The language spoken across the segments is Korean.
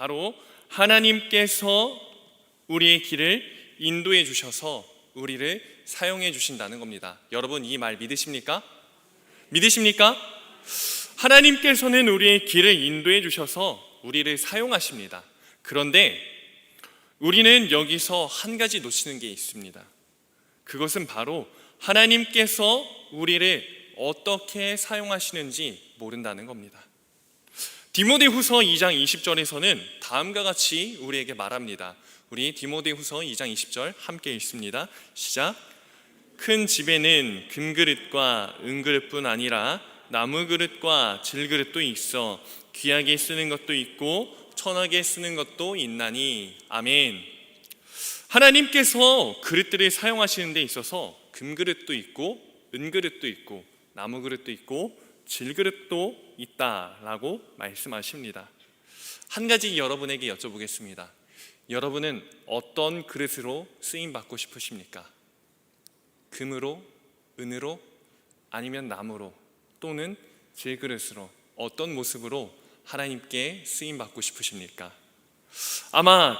바로 하나님께서 우리의 길을 인도해 주셔서 우리를 사용해 주신다는 겁니다. 여러분, 이 말 믿으십니까? 믿으십니까? 하나님께서는 우리의 길을 인도해 주셔서 우리를 사용하십니다. 그런데 우리는 여기서 한 가지 놓치는 게 있습니다. 그것은 바로 하나님께서 우리를 어떻게 사용하시는지 모른다는 겁니다. 디모데후서 2장 20절에서는 다음과 같이 우리에게 말합니다. 우리 디모데후서 2장 20절 함께 읽습니다. 시작. 큰 집에는 금그릇과 은그릇뿐 아니라 나무그릇과 질그릇도 있어 귀하게 쓰는 것도 있고 천하게 쓰는 것도 있나니. 아멘. 하나님께서 그릇들을 사용하시는 데 있어서 금그릇도 있고 은그릇도 있고 나무그릇도 있고 질그릇도 있다라고 말씀하십니다. 한 가지 여러분에게 여쭤보겠습니다. 여러분은 어떤 그릇으로 쓰임받고 싶으십니까? 금으로, 은으로, 아니면 나무로, 또는 질그릇으로 어떤 모습으로 하나님께 쓰임받고 싶으십니까? 아마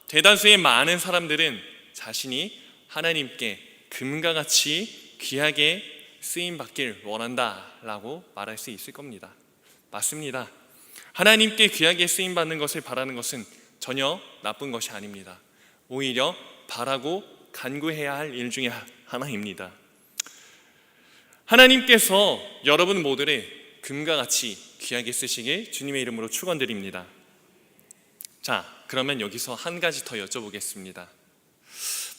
대다수의 많은 사람들은 자신이 하나님께 금과 같이 귀하게 쓰임받길 원한다라고 말할 수 있을 겁니다. 맞습니다. 하나님께 귀하게 쓰임받는 것을 바라는 것은 전혀 나쁜 것이 아닙니다. 오히려 바라고 간구해야 할 일 중에 하나입니다. 하나님께서 여러분 모두를 금과 같이 귀하게 쓰시길 주님의 이름으로 축원드립니다. 자, 그러면 여기서 한 가지 더 여쭤보겠습니다.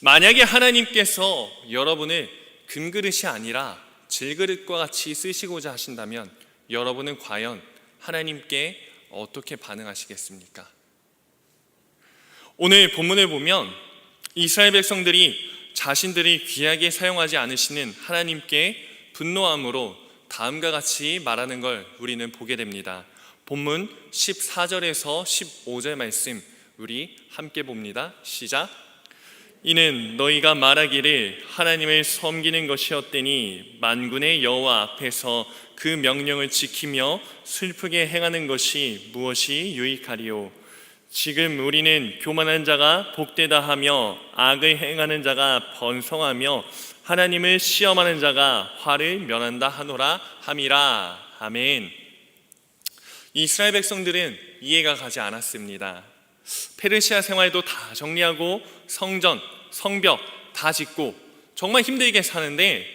만약에 하나님께서 여러분을 금그릇이 아니라 질그릇과 같이 쓰시고자 하신다면 여러분은 과연 하나님께 어떻게 반응하시겠습니까? 오늘 본문을 보면 이스라엘 백성들이 자신들이 귀하게 사용하지 않으시는 하나님께 분노함으로 다음과 같이 말하는 걸 우리는 보게 됩니다. 본문 14절에서 15절 말씀 우리 함께 봅니다. 시작. 이는 너희가 말하기를 하나님을 섬기는 것이었더니 만군의 여호와 앞에서 그 명령을 지키며 슬프게 행하는 것이 무엇이 유익하리요. 지금 우리는 교만한 자가 복되다 하며 악을 행하는 자가 번성하며 하나님을 시험하는 자가 화를 면한다 하노라 함이라. 아멘. 이스라엘 백성들은 이해가 가지 않았습니다. 페르시아 생활도 다 정리하고 성전, 성벽 다 짓고 정말 힘들게 사는데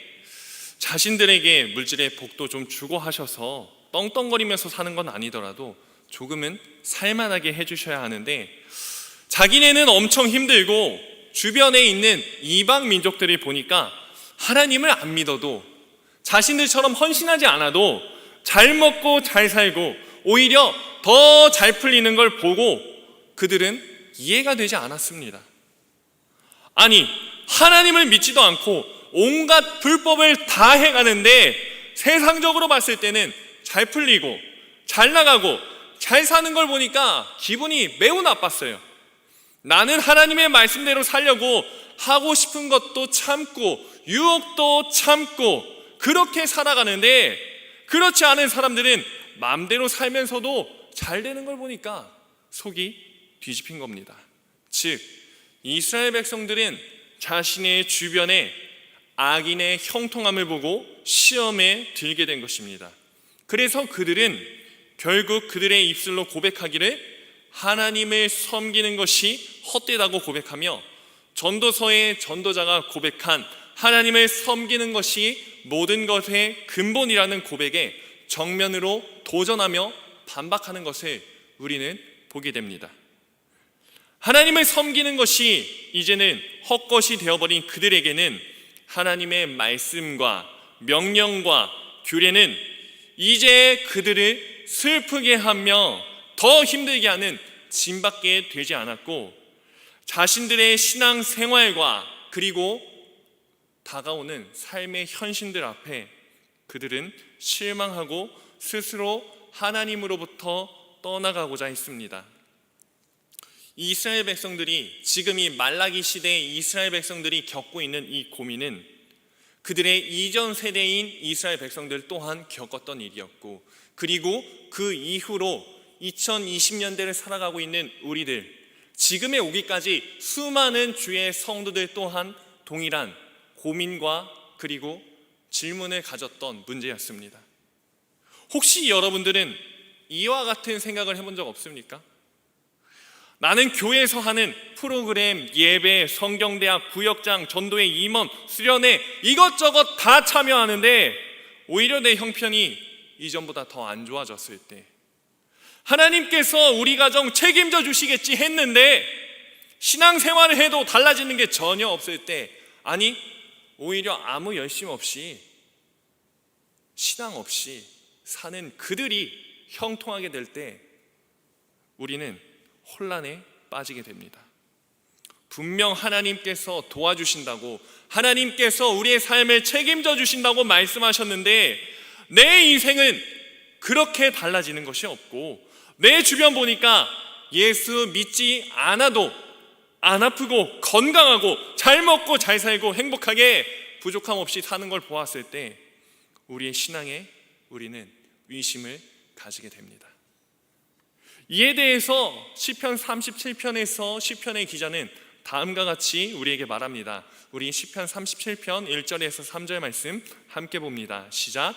자신들에게 물질의 복도 좀 주고 하셔서 떵떵거리면서 사는 건 아니더라도 조금은 살만하게 해주셔야 하는데 자기네는 엄청 힘들고 주변에 있는 이방 민족들을 보니까 하나님을 안 믿어도 자신들처럼 헌신하지 않아도 잘 먹고 잘 살고 오히려 더 잘 풀리는 걸 보고 그들은 이해가 되지 않았습니다. 아니, 하나님을 믿지도 않고 온갖 불법을 다 행하는데 세상적으로 봤을 때는 잘 풀리고 잘 나가고 잘 사는 걸 보니까 기분이 매우 나빴어요. 나는 하나님의 말씀대로 살려고 하고 싶은 것도 참고 유혹도 참고 그렇게 살아가는데 그렇지 않은 사람들은 마음대로 살면서도 잘 되는 걸 보니까 속이 뒤집힌 겁니다. 즉 이스라엘 백성들은 자신의 주변에 악인의 형통함을 보고 시험에 들게 된 것입니다. 그래서 그들은 결국 그들의 입술로 고백하기를 하나님을 섬기는 것이 헛되다고 고백하며 전도서의 전도자가 고백한 하나님을 섬기는 것이 모든 것의 근본이라는 고백에 정면으로 도전하며 반박하는 것을 우리는 보게 됩니다. 하나님을 섬기는 것이 이제는 헛것이 되어버린 그들에게는 하나님의 말씀과 명령과 규례는 이제 그들을 슬프게 하며 더 힘들게 하는 짐밖에 되지 않았고 자신들의 신앙 생활과 그리고 다가오는 삶의 현실들 앞에 그들은 실망하고 스스로 하나님으로부터 떠나가고자 했습니다. 이스라엘 백성들이 지금 이 말라기 시대의 이스라엘 백성들이 겪고 있는 이 고민은 그들의 이전 세대인 이스라엘 백성들 또한 겪었던 일이었고 그리고 그 이후로 2020년대를 살아가고 있는 우리들, 지금에 오기까지 수많은 주의 성도들 또한 동일한 고민과 그리고 질문을 가졌던 문제였습니다. 혹시 여러분들은 이와 같은 생각을 해본 적 없습니까? 나는 교회에서 하는 프로그램, 예배, 성경대학, 구역장, 전도회, 임원, 수련회 이것저것 다 참여하는데 오히려 내 형편이 이전보다 더 안 좋아졌을 때, 하나님께서 우리 가정 책임져 주시겠지 했는데 신앙생활을 해도 달라지는 게 전혀 없을 때, 아니 오히려 아무 열심 없이 신앙 없이 사는 그들이 형통하게 될 때 우리는 혼란에 빠지게 됩니다. 분명 하나님께서 도와주신다고, 하나님께서 우리의 삶을 책임져 주신다고 말씀하셨는데 내 인생은 그렇게 달라지는 것이 없고, 내 주변 보니까 예수 믿지 않아도 안 아프고 건강하고 잘 먹고 잘 살고 행복하게 부족함 없이 사는 걸 보았을 때 우리의 신앙에 우리는 의심을 가지게 됩니다. 이에 대해서 시편 37편에서 시편의 기자는 다음과 같이 우리에게 말합니다. 우리 시편 37편 1절에서 3절 말씀 함께 봅니다. 시작.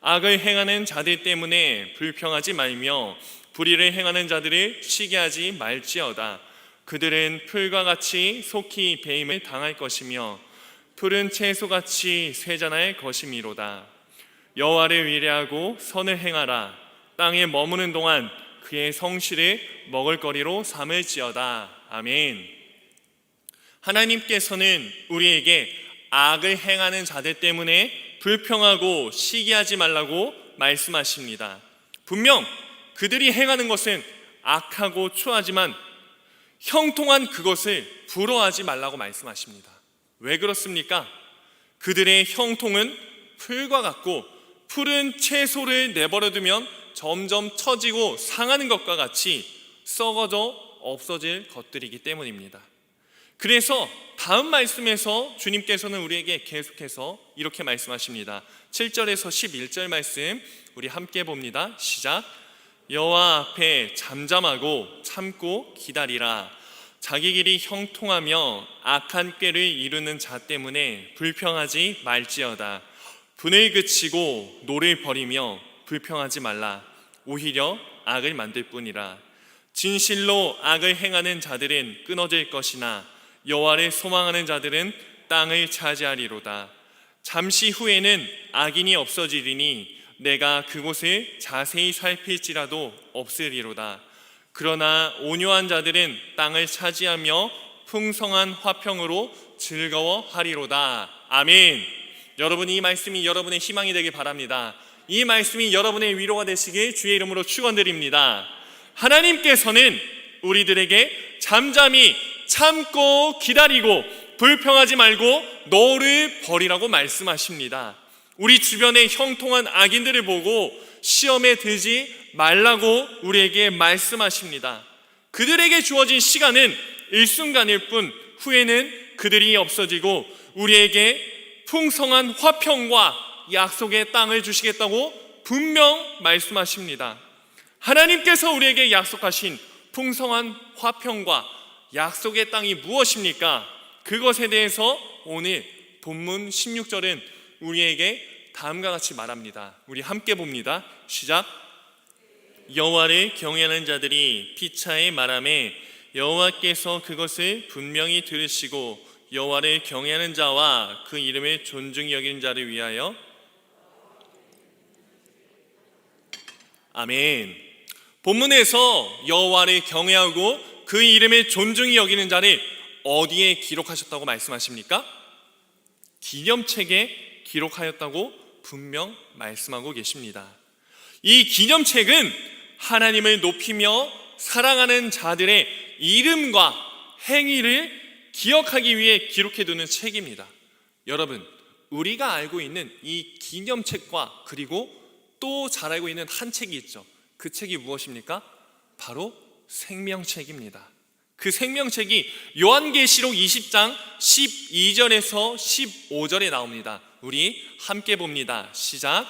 악을 행하는 자들 때문에 불평하지 말며 불의를 행하는 자들을 시기하지 말지어다. 그들은 풀과 같이 속히 배임을 당할 것이며 푸른 채소같이 쇠잔할 것이미로다. 여호와를 위례하고 선을 행하라. 땅에 머무는 동안 그의 성실을 먹을거리로 삼을지어다. 아멘. 하나님께서는 우리에게 악을 행하는 자들 때문에 불평하고 시기하지 말라고 말씀하십니다. 분명 그들이 행하는 것은 악하고 추하지만 형통한 그것을 부러워하지 말라고 말씀하십니다. 왜 그렇습니까? 그들의 형통은 풀과 같고 푸른 채소를 내버려두면 점점 처지고 상하는 것과 같이 썩어져 없어질 것들이기 때문입니다. 그래서 다음 말씀에서 주님께서는 우리에게 계속해서 이렇게 말씀하십니다. 7절에서 11절 말씀 우리 함께 봅니다. 시작. 여호와 앞에 잠잠하고 참고 기다리라. 자기 길이 형통하며 악한 꾀를 이루는 자 때문에 불평하지 말지어다. 분을 그치고 노를 버리며 불평하지 말라. 오히려 악을 만들 뿐이라. 진실로 악을 행하는 자들은 끊어질 것이나 여호와를 소망하는 자들은 땅을 차지하리로다. 잠시 후에는 악인이 없어지리니 내가 그곳을 자세히 살필지라도 없으리로다. 그러나 온유한 자들은 땅을 차지하며 풍성한 화평으로 즐거워하리로다. 아멘. 여러분, 이 말씀이 여러분의 희망이 되길 바랍니다. 이 말씀이 여러분의 위로가 되시길 주의 이름으로 축원드립니다. 하나님께서는 우리들에게 잠잠히 참고 기다리고 불평하지 말고 노를 버리라고 말씀하십니다. 우리 주변의 형통한 악인들을 보고 시험에 들지 말라고 우리에게 말씀하십니다. 그들에게 주어진 시간은 일순간일 뿐 후에는 그들이 없어지고 우리에게 풍성한 화평과 약속의 땅을 주시겠다고 분명 말씀하십니다. 하나님께서 우리에게 약속하신 풍성한 화평과 약속의 땅이 무엇입니까? 그것에 대해서 오늘 본문 16절은 우리에게 다음과 같이 말합니다. 우리 함께 봅니다. 시작. 여호와를 경외하는 자들이 피차에 말하매 여호와께서 그것을 분명히 들으시고 여호와를 경외하는 자와 그 이름을 존중히 여기는 자를 위하여. 아멘. 본문에서 여호와를 경외하고 그 이름을 존중히 여기는 자를 어디에 기록하셨다고 말씀하십니까? 기념책에 기록하였다고 분명 말씀하고 계십니다. 이 기념책은 하나님을 높이며 사랑하는 자들의 이름과 행위를 기억하기 위해 기록해두는 책입니다. 여러분, 우리가 알고 있는 이 기념책과 그리고 또 잘 알고 있는 한 책이 있죠. 그 책이 무엇입니까? 바로 생명책입니다. 그 생명책이 요한계시록 20장 12절에서 15절에 나옵니다. 우리 함께 봅니다. 시작.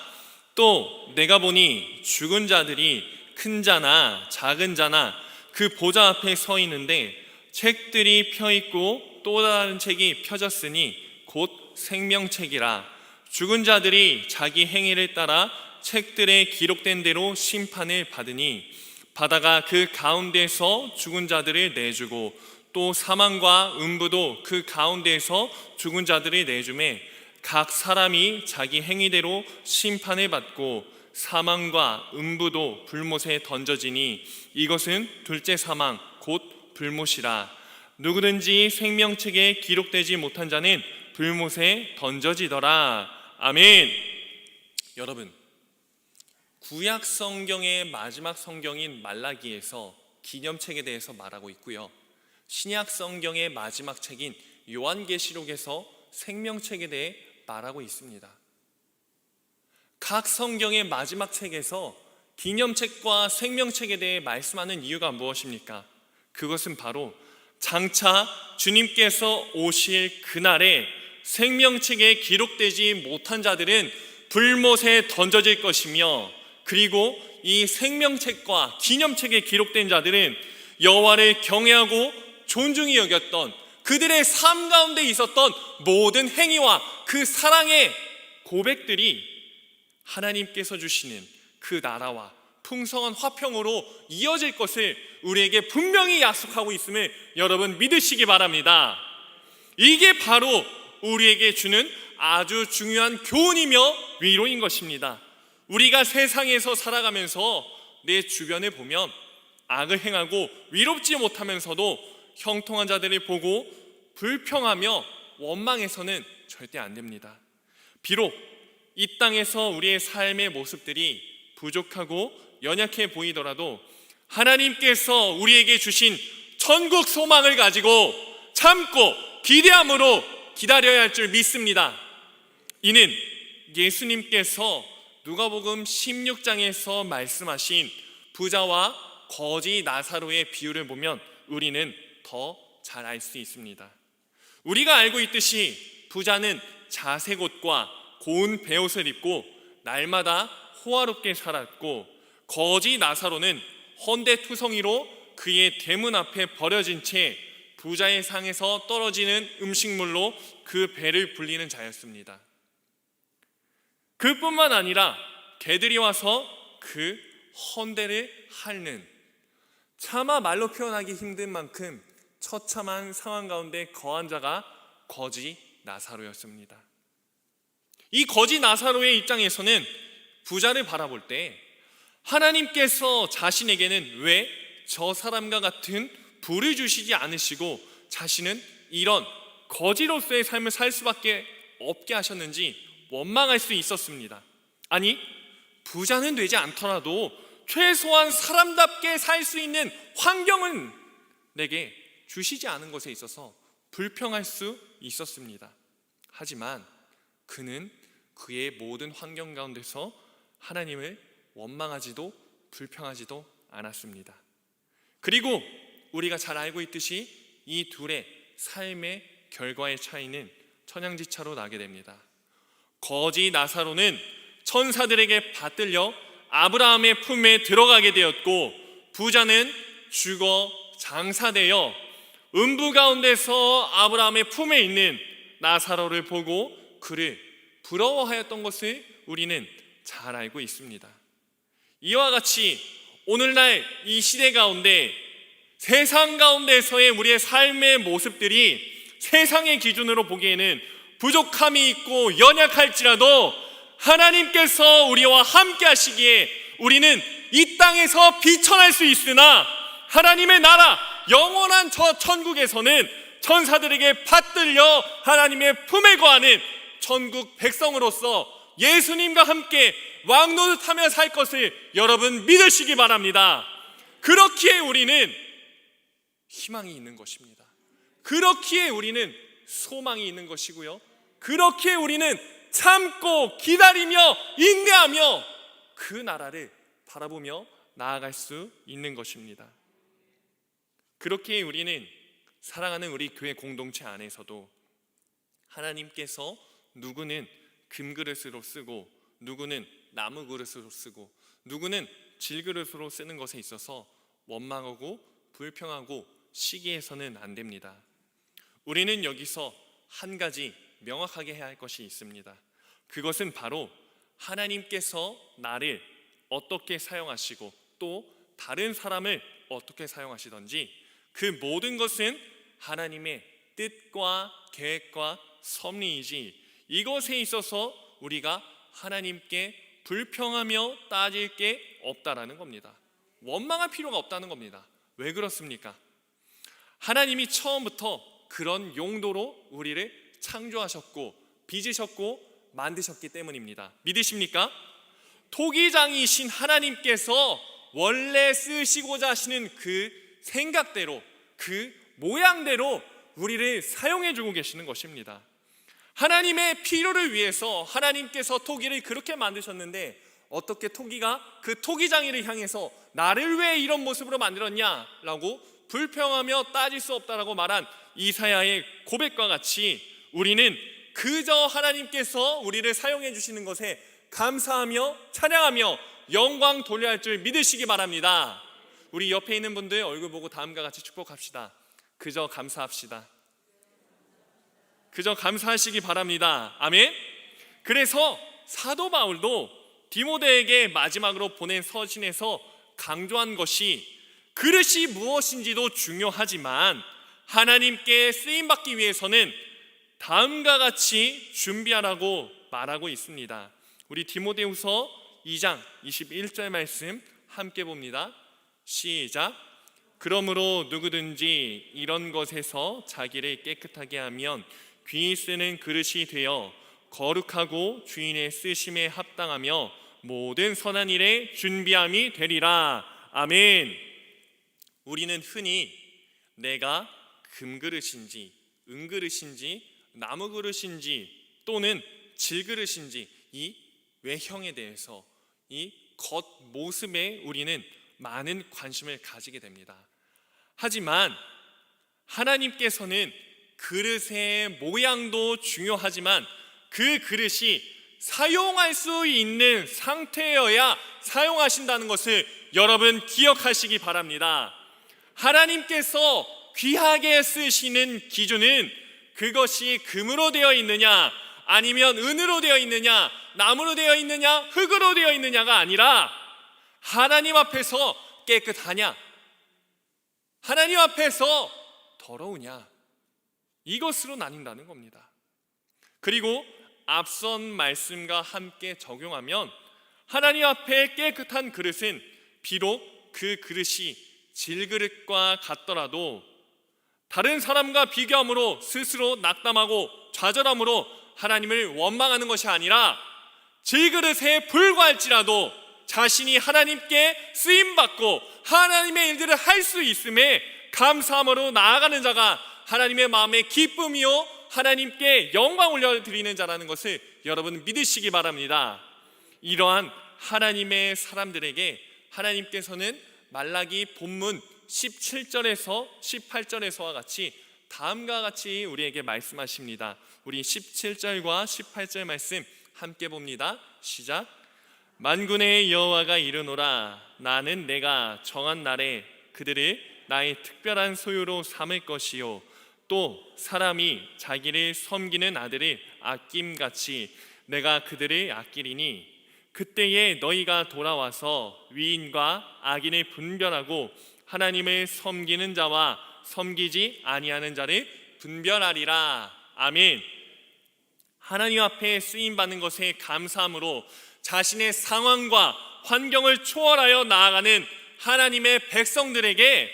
또 내가 보니 죽은 자들이 큰 자나 작은 자나 그 보좌 앞에 서 있는데 책들이 펴 있고 또 다른 책이 펴졌으니 곧 생명책이라. 죽은 자들이 자기 행위를 따라 책들에 기록된 대로 심판을 받으니 바다가 그 가운데서 죽은 자들을 내주고 또 사망과 음부도 그 가운데에서 죽은 자들을 내주매 각 사람이 자기 행위대로 심판을 받고 사망과 음부도 불못에 던져지니 이것은 둘째 사망 곧 불못이라. 누구든지 생명책에 기록되지 못한 자는 불못에 던져지더라. 아멘. 여러분, 구약 성경의 마지막 성경인 말라기에서 기념책에 대해서 말하고 있고요, 신약 성경의 마지막 책인 요한계시록에서 생명책에 대해 말하고 있습니다. 각 성경의 마지막 책에서 기념책과 생명책에 대해 말씀하는 이유가 무엇입니까? 그것은 바로 장차 주님께서 오실 그날에 생명책에 기록되지 못한 자들은 불못에 던져질 것이며, 그리고 이 생명책과 기념책에 기록된 자들은 여호와를 경외하고 존중히 여겼던 그들의 삶 가운데 있었던 모든 행위와 그 사랑의 고백들이 하나님께서 주시는 그 나라와 풍성한 화평으로 이어질 것을 우리에게 분명히 약속하고 있음을 여러분 믿으시기 바랍니다. 이게 바로 우리에게 주는 아주 중요한 교훈이며 위로인 것입니다. 우리가 세상에서 살아가면서 내 주변에 보면 악을 행하고 위롭지 못하면서도 형통한 자들을 보고 불평하며 원망해서는 절대 안 됩니다. 비록 이 땅에서 우리의 삶의 모습들이 부족하고 연약해 보이더라도 하나님께서 우리에게 주신 천국 소망을 가지고 참고 기대함으로 기다려야 할 줄 믿습니다. 이는 예수님께서 누가복음 16장에서 말씀하신 부자와 거지 나사로의 비유를 보면 우리는 더 잘 알 수 있습니다. 우리가 알고 있듯이 부자는 자색 옷과 고운 베옷을 입고 날마다 호화롭게 살았고, 거지 나사로는 헌데투성이로 그의 대문 앞에 버려진 채 부자의 상에서 떨어지는 음식물로 그 배를 불리는 자였습니다. 그뿐만 아니라 개들이 와서 그 헌대를 핥는, 차마 말로 표현하기 힘든 만큼 처참한 상황 가운데 거한 자가 거지 나사로였습니다. 이 거지 나사로의 입장에서는 부자를 바라볼 때 하나님께서 자신에게는 왜 저 사람과 같은 부를 주시지 않으시고 자신은 이런 거지로서의 삶을 살 수밖에 없게 하셨는지 원망할 수 있었습니다. 아니, 부자는 되지 않더라도 최소한 사람답게 살 수 있는 환경은 내게 주시지 않은 것에 있어서 불평할 수 있었습니다. 하지만 그는 그의 모든 환경 가운데서 하나님을 원망하지도 불평하지도 않았습니다. 그리고 우리가 잘 알고 있듯이 이 둘의 삶의 결과의 차이는 천양지차로 나게 됩니다. 거지 나사로는 천사들에게 받들려 아브라함의 품에 들어가게 되었고, 부자는 죽어 장사되어 음부 가운데서 아브라함의 품에 있는 나사로를 보고 그를 부러워하였던 것을 우리는 잘 알고 있습니다. 이와 같이 오늘날 이 시대 가운데 세상 가운데서의 우리의 삶의 모습들이 세상의 기준으로 보기에는 부족함이 있고 연약할지라도 하나님께서 우리와 함께 하시기에 우리는 이 땅에서 비천할 수 있으나 하나님의 나라 영원한 저 천국에서는 천사들에게 받들려 하나님의 품에 거하는 천국 백성으로서 예수님과 함께 왕노릇하며 살 것을 여러분 믿으시기 바랍니다. 그렇기에 우리는 희망이 있는 것입니다. 그렇기에 우리는 소망이 있는 것이고요, 그렇기에 우리는 참고 기다리며 인내하며 그 나라를 바라보며 나아갈 수 있는 것입니다. 그렇기에 우리는 사랑하는 우리 교회 공동체 안에서도 하나님께서 누구는 금그릇으로 쓰고 누구는 나무 그릇으로 쓰고 누구는 질그릇으로 쓰는 것에 있어서 원망하고 불평하고 시기해서는 안 됩니다. 우리는 여기서 한 가지 명확하게 해야 할 것이 있습니다. 그것은 바로 하나님께서 나를 어떻게 사용하시고 또 다른 사람을 어떻게 사용하시던지 그 모든 것은 하나님의 뜻과 계획과 섭리이지 이것에 있어서 우리가 하나님께 불평하며 따질 게 없다라는 겁니다. 원망할 필요가 없다는 겁니다. 왜 그렇습니까? 하나님이 처음부터 그런 용도로 우리를 창조하셨고 빚으셨고 만드셨기 때문입니다. 믿으십니까? 토기장이신 하나님께서 원래 쓰시고자 하시는 그 생각대로 그 모양대로 우리를 사용해 주고 계시는 것입니다. 하나님의 필요를 위해서 하나님께서 토기를 그렇게 만드셨는데 어떻게 토기가 그 토기장이를 향해서 나를 왜 이런 모습으로 만들었냐라고 불평하며 따질 수 없다라고 말한 이사야의 고백과 같이 우리는 그저 하나님께서 우리를 사용해 주시는 것에 감사하며 찬양하며 영광 돌려야 할 줄 믿으시기 바랍니다. 우리 옆에 있는 분들 얼굴 보고 다음과 같이 축복합시다. 그저 감사합시다. 그저 감사하시기 바랍니다. 아멘. 그래서 사도 바울도 디모데에게 마지막으로 보낸 서신에서 강조한 것이 그릇이 무엇인지도 중요하지만 하나님께 쓰임받기 위해서는 다음과 같이 준비하라고 말하고 있습니다. 우리 디모데후서 2장 21절 말씀 함께 봅니다. 시작. 그러므로 누구든지 이런 것에서 자기를 깨끗하게 하면 귀히 쓰는 그릇이 되어 거룩하고 주인의 쓰심에 합당하며 모든 선한 일에 준비함이 되리라. 아멘. 우리는 흔히 내가 금그릇인지 은그릇인지 나무그릇인지 또는 질그릇인지 이 외형에 대해서 이 겉모습에 우리는 많은 관심을 가지게 됩니다. 하지만 하나님께서는 그릇의 모양도 중요하지만 그 그릇이 사용할 수 있는 상태여야 사용하신다는 것을 여러분 기억하시기 바랍니다. 하나님께서 귀하게 쓰시는 기준은 그것이 금으로 되어 있느냐 아니면 은으로 되어 있느냐 나무로 되어 있느냐 흙으로 되어 있느냐가 아니라 하나님 앞에서 깨끗하냐 하나님 앞에서 더러우냐 이것으로 나뉜다는 겁니다. 그리고 앞선 말씀과 함께 적용하면 하나님 앞에 깨끗한 그릇은 비록 그 그릇이 질그릇과 같더라도 다른 사람과 비교함으로 스스로 낙담하고 좌절함으로 하나님을 원망하는 것이 아니라 질그릇에 불과할지라도 자신이 하나님께 쓰임받고 하나님의 일들을 할 수 있음에 감사함으로 나아가는 자가 하나님의 마음에 기쁨이요 하나님께 영광 올려드리는 자라는 것을 여러분 믿으시기 바랍니다. 이러한 하나님의 사람들에게 하나님께서는 말라기 본문 17절에서 18절에서와 같이 다음과 같이 우리에게 말씀하십니다. 우리 17절과 18절 말씀 함께 봅니다. 시작. 만군의 여호와가 이르노라 나는 내가 정한 날에 그들을 나의 특별한 소유로 삼을 것이요 또 사람이 자기를 섬기는 아들을 아낌같이 내가 그들을 아끼리니 그때에 너희가 돌아와서 위인과 악인을 분별하고 하나님을 섬기는 자와 섬기지 아니하는 자를 분별하리라. 아멘. 하나님 앞에 쓰임받는 것에 감사함으로 자신의 상황과 환경을 초월하여 나아가는 하나님의 백성들에게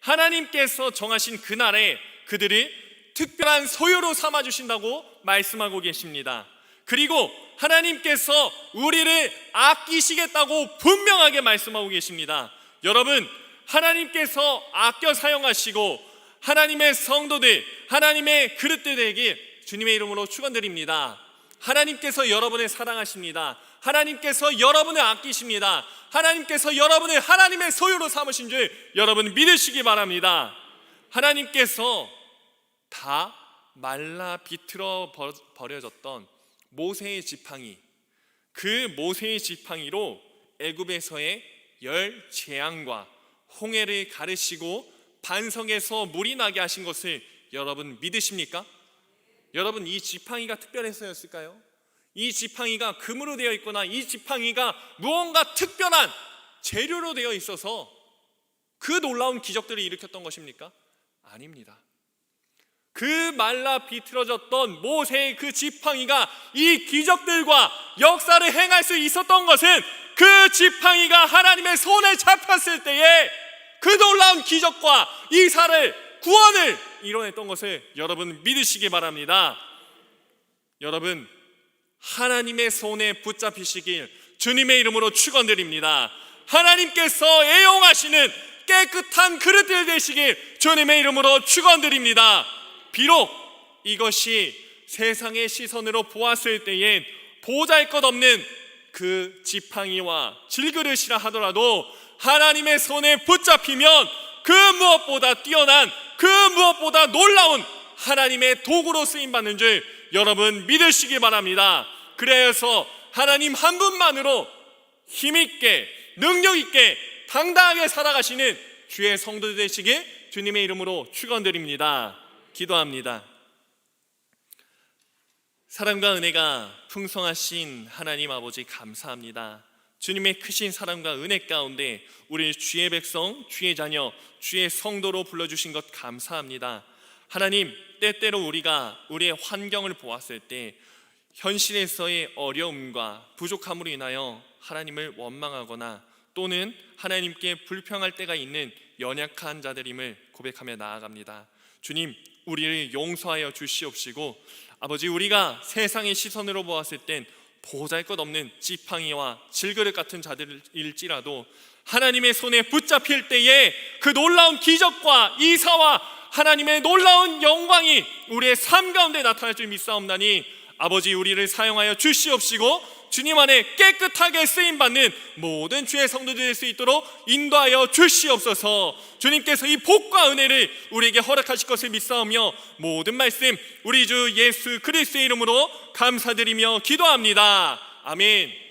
하나님께서 정하신 그날에 그들이 특별한 소유로 삼아주신다고 말씀하고 계십니다. 그리고 하나님께서 우리를 아끼시겠다고 분명하게 말씀하고 계십니다. 여러분, 하나님께서 아껴 사용하시고 하나님의 성도들, 하나님의 그릇들에게 주님의 이름으로 축원드립니다. 하나님께서 여러분을 사랑하십니다. 하나님께서 여러분을 아끼십니다. 하나님께서 여러분을 하나님의 소유로 삼으신 줄 여러분 믿으시기 바랍니다. 하나님께서 다 말라 비틀어 버려졌던 모세의 지팡이, 그 모세의 지팡이로 애굽에서의 열 재앙과 홍해를 가르시고 반석에서 물이 나게 하신 것을 여러분 믿으십니까? 여러분, 이 지팡이가 특별해서였을까요? 이 지팡이가 금으로 되어 있거나 이 지팡이가 무언가 특별한 재료로 되어 있어서 그 놀라운 기적들을 일으켰던 것입니까? 아닙니다. 그 말라 비틀어졌던 모세의 그 지팡이가 이 기적들과 역사를 행할 수 있었던 것은 그 지팡이가 하나님의 손에 잡혔을 때에 그 놀라운 기적과 이사를, 구원을 이뤄냈던 것을 여러분 믿으시기 바랍니다. 여러분, 하나님의 손에 붙잡히시길 주님의 이름으로 축원드립니다. 하나님께서 애용하시는 깨끗한 그릇들 되시길 주님의 이름으로 축원드립니다. 비록 이것이 세상의 시선으로 보았을 때엔 보잘것없는 그 지팡이와 질그릇이라 하더라도 하나님의 손에 붙잡히면 그 무엇보다 뛰어난, 그 무엇보다 놀라운 하나님의 도구로 쓰임받는 줄 여러분 믿으시기 바랍니다. 그래서 하나님 한 분만으로 힘있게, 능력있게, 당당하게 살아가시는 주의 성도들 되시길 주님의 이름으로 축원드립니다. 기도합니다. 사랑과 은혜가 풍성하신 하나님 아버지 감사합니다. 주님의 크신 사랑과 은혜 가운데 우리 주의 백성, 주의 자녀, 주의 성도로 불러주신 것 감사합니다. 하나님, 때때로 우리가 우리의 환경을 보았을 때 현실에서의 어려움과 부족함으로 인하여 하나님을 원망하거나 또는 하나님께 불평할 때가 있는 연약한 자들임을 고백하며 나아갑니다. 주님, 우리를 용서하여 주시옵시고 아버지, 우리가 세상의 시선으로 보았을 땐 보잘것없는 지팡이와 질그릇 같은 자들일지라도 하나님의 손에 붙잡힐 때에 그 놀라운 기적과 이사와 하나님의 놀라운 영광이 우리의 삶 가운데 나타날 줄 믿사옵나니 아버지, 우리를 사용하여 주시옵시고 주님 안에 깨끗하게 쓰임받는 모든 주의 성도들 될 수 있도록 인도하여 주시옵소서. 주님께서 이 복과 은혜를 우리에게 허락하실 것을 믿사오며 모든 말씀 우리 주 예수 그리스도의 이름으로 감사드리며 기도합니다. 아멘.